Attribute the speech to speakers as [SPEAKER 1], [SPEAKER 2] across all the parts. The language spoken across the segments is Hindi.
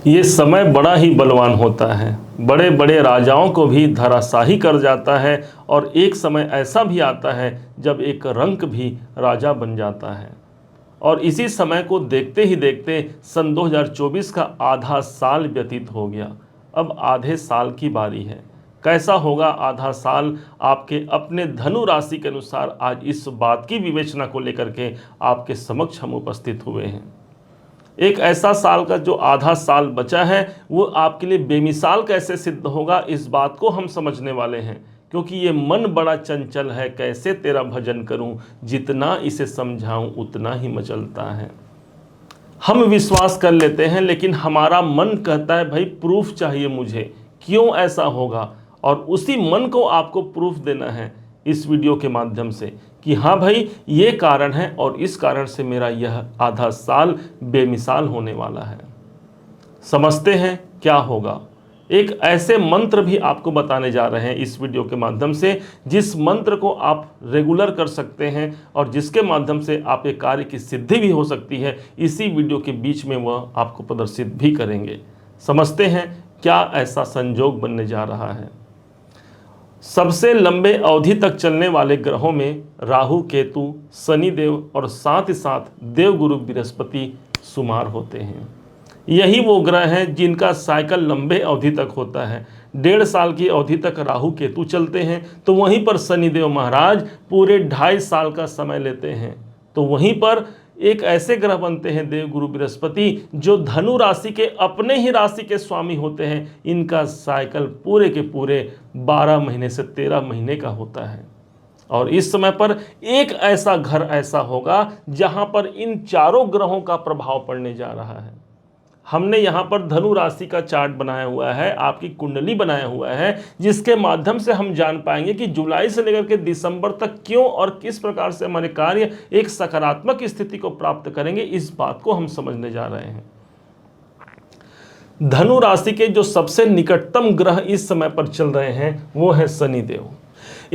[SPEAKER 1] ये समय बड़ा ही बलवान होता है, बड़े बड़े राजाओं को भी धराशाही कर जाता है। और एक समय ऐसा भी आता है जब एक रंक भी राजा बन जाता है। और इसी समय को देखते ही देखते सन 2024 का आधा साल व्यतीत हो गया। अब आधे साल की बारी है। कैसा होगा आधा साल, आपके अपने धनु राशि के अनुसार आज इस बात की विवेचना को लेकर के आपके समक्ष हम उपस्थित हुए हैं। एक ऐसा साल का जो आधा साल बचा है वो आपके लिए बेमिसाल कैसे सिद्ध होगा, इस बात को हम समझने वाले हैं। क्योंकि ये मन बड़ा चंचल है, कैसे तेरा भजन करूं, जितना इसे समझाऊं उतना ही मचलता है। हम विश्वास कर लेते हैं लेकिन हमारा मन कहता है भाई प्रूफ चाहिए मुझे, क्यों ऐसा होगा। और उसी मन को आपको प्रूफ देना है इस वीडियो के माध्यम से कि हाँ भाई ये कारण है और इस कारण से मेरा यह आधा साल बेमिसाल होने वाला है। समझते हैं क्या होगा। एक ऐसे मंत्र भी आपको बताने जा रहे हैं इस वीडियो के माध्यम से, जिस मंत्र को आप रेगुलर कर सकते हैं और जिसके माध्यम से आपके कार्य की सिद्धि भी हो सकती है। इसी वीडियो के बीच में वह आपको प्रदर्शित भी करेंगे। समझते हैं क्या ऐसा संजोग बनने जा रहा है। सबसे लंबे अवधि तक चलने वाले ग्रहों में राहु, केतु, शनिदेव और साथ ही साथ देवगुरु बृहस्पति सुमार होते हैं। यही वो ग्रह हैं जिनका साइकिल लंबे अवधि तक होता है। 1.5 साल की अवधि तक राहु केतु चलते हैं, तो वहीं पर शनिदेव महाराज पूरे 2.5 साल का समय लेते हैं। तो वहीं पर एक ऐसे ग्रह बनते हैं देवगुरु बृहस्पति जो धनु राशि के अपने ही राशि के स्वामी होते हैं। इनका साइकिल पूरे के पूरे 12 महीने से 13 महीने का होता है। और इस समय पर एक ऐसा घर ऐसा होगा जहां पर इन चारों ग्रहों का प्रभाव पड़ने जा रहा है। हमने यहाँ पर धनु राशि का चार्ट बनाया हुआ है, आपकी कुंडली बनाया हुआ है, जिसके माध्यम से हम जान पाएंगे कि जुलाई से लेकर के दिसंबर तक क्यों और किस प्रकार से हमारे कार्य एक सकारात्मक स्थिति को प्राप्त करेंगे। इस बात को हम समझने जा रहे हैं। धनु राशि के जो सबसे निकटतम ग्रह इस समय पर चल रहे हैं वो है शनिदेव।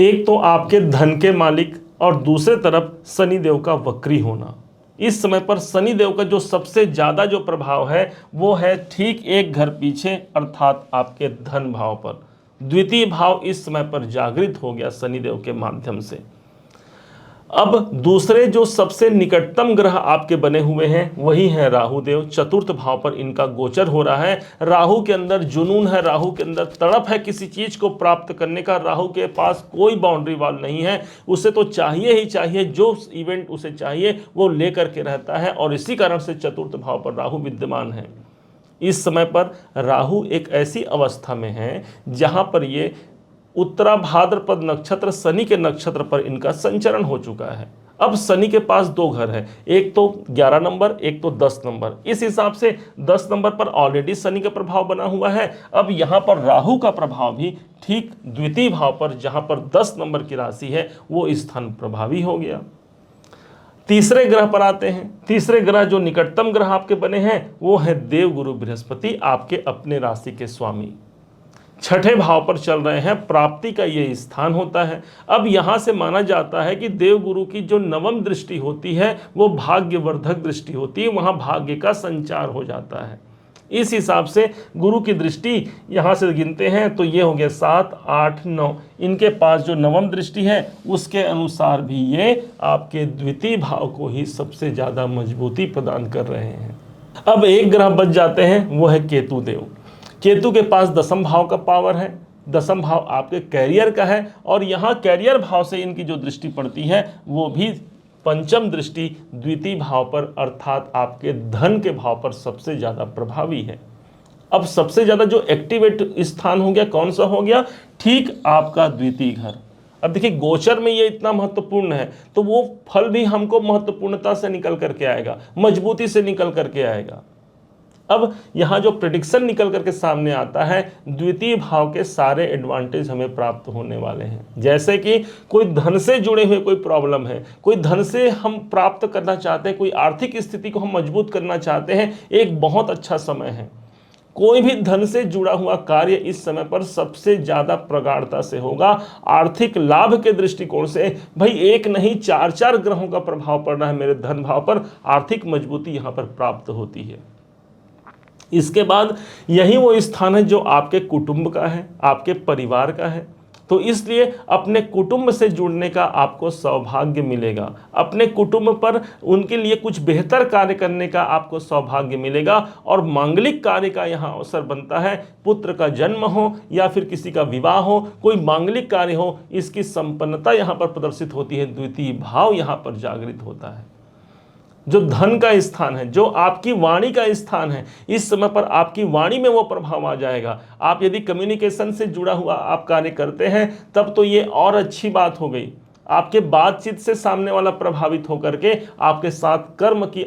[SPEAKER 1] एक तो आपके धन के मालिक और दूसरे तरफ शनिदेव का वक्री होना। इस समय पर शनिदेव का जो सबसे ज्यादा जो प्रभाव है वो है ठीक एक घर पीछे, अर्थात आपके धन भाव पर। द्वितीय भाव इस समय पर जागृत हो गया शनिदेव के माध्यम से। अब दूसरे जो सबसे निकटतम ग्रह आपके बने हुए हैं वही है राहुदेव। चतुर्थ भाव पर इनका गोचर हो रहा है। राहु के अंदर जुनून है, राहु के अंदर तड़प है किसी चीज को प्राप्त करने का। राहु के पास कोई बाउंड्री वॉल नहीं है, उसे तो चाहिए ही चाहिए, जो इवेंट उसे चाहिए वो लेकर के रहता है। और इसी कारण से चतुर्थ भाव पर राहु विद्यमान है। इस समय पर राहु एक ऐसी अवस्था में है जहां पर ये उत्तरा भाद्रपद नक्षत्र शनि के नक्षत्र पर इनका संचरण हो चुका है। अब शनि के पास 2 घर है, एक तो 11 नंबर, एक तो 10 नंबर। इस हिसाब से 10 नंबर पर ऑलरेडी शनि का प्रभाव बना हुआ है। अब यहां पर राहु का प्रभाव भी ठीक द्वितीय भाव पर, जहां पर 10 नंबर की राशि है, वो स्थान प्रभावी हो गया। तीसरे ग्रह पर आते हैं। तीसरे ग्रह जो निकटतम ग्रह आपके बने हैं वो है देवगुरु बृहस्पति, आपके अपने राशि के स्वामी। 6ठे भाव पर चल रहे हैं, प्राप्ति का ये स्थान होता है। अब यहां से माना जाता है कि देवगुरु की जो नवम दृष्टि होती है वो भाग्यवर्धक दृष्टि होती है, वहां भाग्य का संचार हो जाता है। इस हिसाब से गुरु की दृष्टि यहां से गिनते हैं तो ये हो गया 7, 8, 9। इनके पास जो नवम दृष्टि है उसके अनुसार भी ये आपके द्वितीय भाव को ही सबसे ज्यादा मजबूती प्रदान कर रहे हैं। अब एक ग्रह बच जाते हैं, वो है केतु देव। केतु के पास 10म भाव का पावर है। 10म भाव आपके कैरियर का है और यहाँ कैरियर भाव से इनकी जो दृष्टि पड़ती है वो भी पंचम दृष्टि द्वितीय भाव पर, अर्थात आपके धन के भाव पर सबसे ज्यादा प्रभावी है। अब सबसे ज्यादा जो एक्टिवेट स्थान हो गया, कौन सा हो गया? ठीक आपका द्वितीय घर। अब देखिए गोचर में ये इतना महत्वपूर्ण है तो वो फल भी हमको महत्वपूर्णता से निकल करके आएगा, मजबूती से निकल करके आएगा। अब यहां जो प्रेडिक्शन निकल करके सामने आता है, द्वितीय भाव के सारे एडवांटेज हमें प्राप्त होने वाले हैं। जैसे कि कोई धन से जुड़े हुए कोई प्रॉब्लम है, कोई धन से हम प्राप्त करना चाहते हैं, कोई आर्थिक स्थिति को हम मजबूत करना चाहते हैं, एक बहुत अच्छा समय है। कोई भी धन से जुड़ा हुआ कार्य इस समय पर सबसे ज्यादा प्रगाढ़ता से होगा। आर्थिक लाभ के दृष्टिकोण से भाई एक नहीं 4 ग्रहों का प्रभाव पड़ रहा है मेरे धन भाव पर, आर्थिक मजबूती यहां पर प्राप्त होती है। इसके बाद यही वो स्थान है जो आपके कुटुंब का है, आपके परिवार का है। तो इसलिए अपने कुटुंब से जुड़ने का आपको सौभाग्य मिलेगा, अपने कुटुंब पर उनके लिए कुछ बेहतर कार्य करने का आपको सौभाग्य मिलेगा। और मांगलिक कार्य का यहाँ अवसर बनता है, पुत्र का जन्म हो या फिर किसी का विवाह हो, कोई मांगलिक कार्य हो, इसकी संपन्नता यहाँ पर प्रदर्शित होती है। द्वितीय भाव यहाँ पर जागृत होता है, जो धन का स्थान है, जो आपकी वाणी का स्थान है। इस समय पर आपकी वाणी में वो प्रभाव आ जाएगा। आप यदि कम्युनिकेशन से जुड़ा हुआ आप कार्य करते हैं तब तो ये और अच्छी बात हो गई। आपके बातचीत से सामने वाला प्रभावित होकर के आपके साथ कर्म की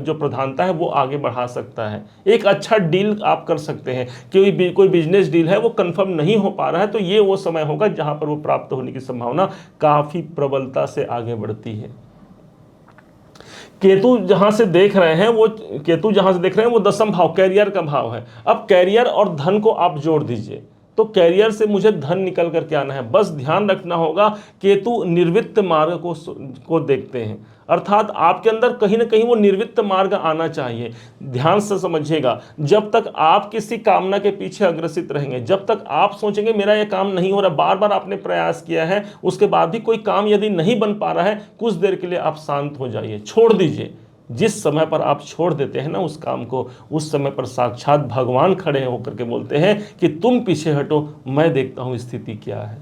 [SPEAKER 1] जो प्रधानता है वो आगे बढ़ा सकता है। एक अच्छा डील आप कर सकते हैं, कोई बिजनेस डील है वो कंफर्म नहीं हो पा रहा है, तो ये वो समय होगा जहां पर वो प्राप्त होने की संभावना काफी प्रबलता से आगे बढ़ती है। केतु जहां से देख रहे हैं वो दसम भाव, कैरियर का भाव है। अब कैरियर और धन को आप जोड़ दीजिए तो कैरियर से मुझे धन निकल करके आना है। बस ध्यान रखना होगा, केतु निर्वित्त मार्ग को देखते हैं, अर्थात आपके अंदर कहीं ना कहीं वो निर्वित्त मार्ग आना चाहिए। ध्यान से समझिएगा, जब तक आप किसी कामना के पीछे अग्रसित रहेंगे, जब तक आप सोचेंगे मेरा ये काम नहीं हो रहा, बार बार आपने प्रयास किया है, उसके बाद भी कोई काम यदि नहीं बन पा रहा है, कुछ देर के लिए आप शांत हो जाइए, छोड़ दीजिए। जिस समय पर आप छोड़ देते हैं ना उस काम को, उस समय पर साक्षात भगवान खड़े होकर के बोलते हैं कि तुम पीछे हटो, मैं देखता हूं स्थिति क्या है।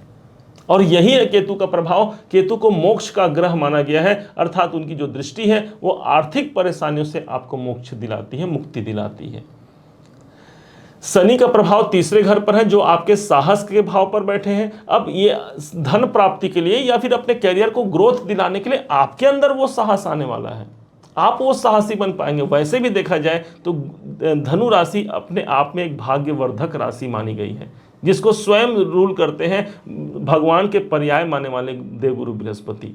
[SPEAKER 1] और यही है केतु का प्रभाव। केतु को मोक्ष का ग्रह माना गया है, अर्थात उनकी जो दृष्टि है वो आर्थिक परेशानियों से आपको मोक्ष दिलाती है, मुक्ति दिलाती है। शनि का प्रभाव तीसरे घर पर है, जो आपके साहस के भाव पर बैठे हैं। अब ये धन प्राप्ति के लिए या फिर अपने कैरियर को ग्रोथ दिलाने के लिए आपके अंदर वो साहस आने वाला है, आप वो साहसी बन पाएंगे। वैसे भी देखा जाए तो धनु राशि अपने आप में एक भाग्यवर्धक राशि मानी गई है, जिसको स्वयं रूल करते हैं भगवान के पर्याय माने वाले देवगुरु बृहस्पति।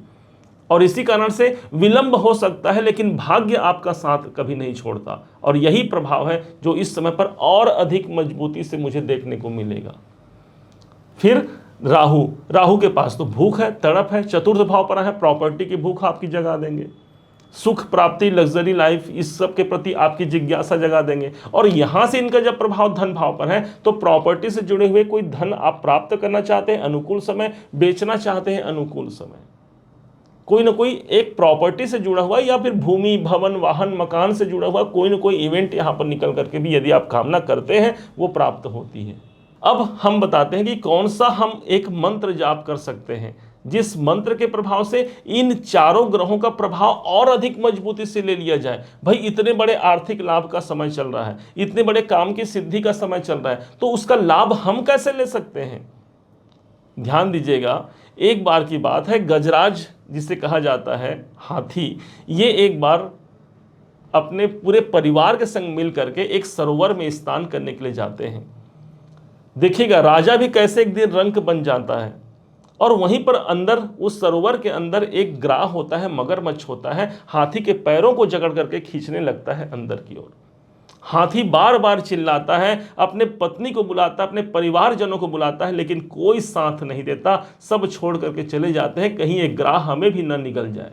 [SPEAKER 1] और इसी कारण से विलंब हो सकता है लेकिन भाग्य आपका साथ कभी नहीं छोड़ता। और यही प्रभाव है जो इस समय पर और अधिक मजबूती से मुझे देखने को मिलेगा। फिर राहु के पास तो भूख है, तड़प है, चतुर्थ भाव पर है, प्रॉपर्टी की भूख आपकी जगा देंगे, सुख प्राप्ति, लग्जरी लाइफ, इस सब के प्रति आपकी जिज्ञासा जगा देंगे। और यहां से इनका जब प्रभाव धन भाव पर है तो प्रॉपर्टी से जुड़े हुए कोई धन आप प्राप्त करना चाहते हैं अनुकूल समय, बेचना चाहते हैं अनुकूल समय, कोई ना कोई एक प्रॉपर्टी से जुड़ा हुआ या फिर भूमि, भवन, वाहन, मकान से जुड़ा हुआ कोई ना कोई इवेंट यहां पर निकल करके भी यदि आप कामना करते हैं वो प्राप्त होती है। अब हम बताते हैं कि कौन सा हम एक मंत्र जाप कर सकते हैं जिस मंत्र के प्रभाव से इन चारों ग्रहों का प्रभाव और अधिक मजबूती से ले लिया जाए। भाई इतने बड़े आर्थिक लाभ का समय चल रहा है, इतने बड़े काम की सिद्धि का समय चल रहा है, तो उसका लाभ हम कैसे ले सकते हैं? ध्यान दीजिएगा, एक बार की बात है, गजराज जिसे कहा जाता है हाथी, ये एक बार अपने पूरे परिवार के संग मिल करके एक सरोवर में स्नान करने के लिए जाते हैं। देखिएगा राजा भी कैसे एक दिन रंक बन जाता है। और वहीं पर अंदर उस सरोवर के अंदर एक ग्राह होता है, मगरमच्छ होता है, हाथी के पैरों को जकड़ करके खींचने लगता है अंदर की ओर। हाथी बार बार चिल्लाता है, अपने पत्नी को बुलाता है, अपने परिवारजनों को बुलाता है, लेकिन कोई साथ नहीं देता, सब छोड़ करके चले जाते हैं, कहीं एक ग्राह हमें भी न निगल जाए।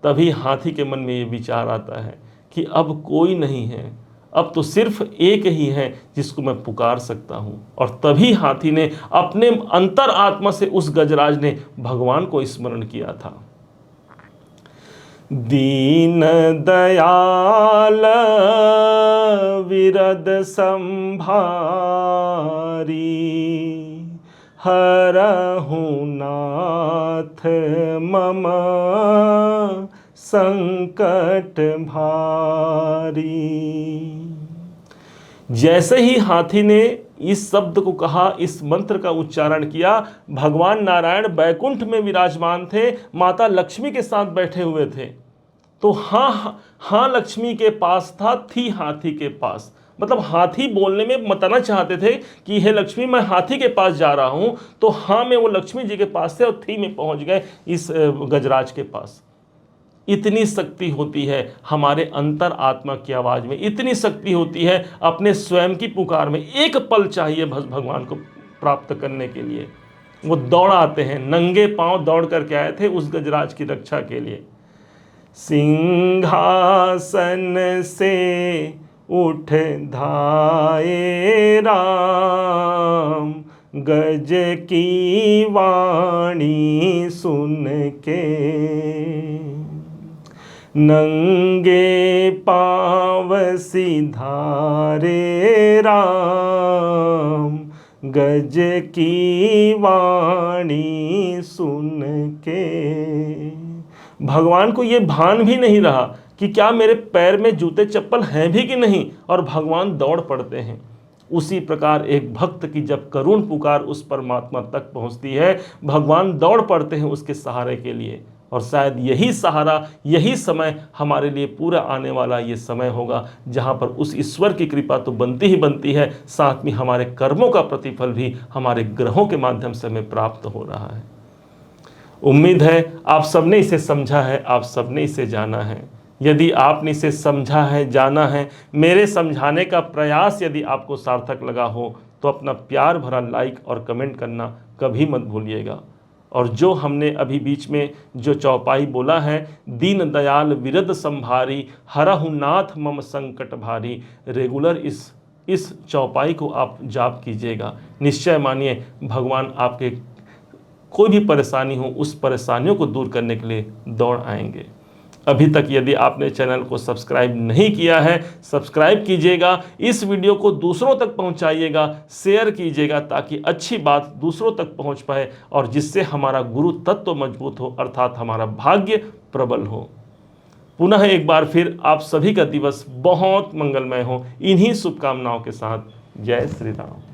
[SPEAKER 1] तभी हाथी के मन में ये विचार आता है कि अब कोई नहीं है, अब तो सिर्फ एक ही है जिसको मैं पुकार सकता हूं। और तभी हाथी ने अपने अंतर आत्मा से उस गजराज ने भगवान को स्मरण किया था। दीन दयाल विरद संभारी, हरहु नाथ मम संकट भारी। जैसे ही हाथी ने इस शब्द को कहा, इस मंत्र का उच्चारण किया, भगवान नारायण बैकुंठ में विराजमान थे, माता लक्ष्मी के साथ बैठे हुए थे। तो हाँ लक्ष्मी के पास था, थी हाथी के पास। मतलब हाथी बोलने में बताना चाहते थे कि हे लक्ष्मी मैं हाथी के पास जा रहा हूं, तो हाँ में वो लक्ष्मी जी के पास थे और थी में पहुंच गए इस गजराज के पास। इतनी शक्ति होती है हमारे अंतर आत्मा की आवाज़ में, इतनी शक्ति होती है अपने स्वयं की पुकार में। एक पल चाहिए भगवान को प्राप्त करने के लिए। वो दौड़ आते हैं, नंगे पांव दौड़ करके आए थे उस गजराज की रक्षा के लिए। सिंहासन से उठ धाये राम, गज की वाणी सुन के। नंगे पाँव सिधारे राम, गज की वाणी सुन के। भगवान को ये भान भी नहीं रहा कि क्या मेरे पैर में जूते चप्पल हैं भी कि नहीं, और भगवान दौड़ पड़ते हैं। उसी प्रकार एक भक्त की जब करुण पुकार उस परमात्मा तक पहुंचती है, भगवान दौड़ पड़ते हैं उसके सहारे के लिए। और शायद यही सहारा, यही समय हमारे लिए पूरा आने वाला ये समय होगा, जहाँ पर उस ईश्वर की कृपा तो बनती ही बनती है, साथ में हमारे कर्मों का प्रतिफल भी हमारे ग्रहों के माध्यम से हमें प्राप्त हो रहा है। उम्मीद है आप सबने इसे समझा है, आप सबने इसे जाना है। यदि आपने इसे समझा है, जाना है, मेरे समझाने का प्रयास यदि आपको सार्थक लगा हो, तो अपना प्यार भरा लाइक और कमेंट करना कभी मत भूलिएगा। और जो हमने अभी बीच में जो चौपाई बोला है, दीन दयाल विरद संभारी, हरहु नाथ मम संकट भारी, रेगुलर इस चौपाई को आप जाप कीजिएगा। निश्चय मानिए भगवान आपके कोई भी परेशानी हो, उस परेशानियों को दूर करने के लिए दौड़ आएंगे। अभी तक यदि आपने चैनल को सब्सक्राइब नहीं किया है, सब्सक्राइब कीजिएगा। इस वीडियो को दूसरों तक पहुंचाइएगा, शेयर कीजिएगा, ताकि अच्छी बात दूसरों तक पहुंच पाए और जिससे हमारा गुरु तत्व मजबूत हो, अर्थात हमारा भाग्य प्रबल हो। पुनः एक बार फिर आप सभी का दिवस बहुत मंगलमय हो। इन्हीं शुभकामनाओं के साथ जय श्री राम।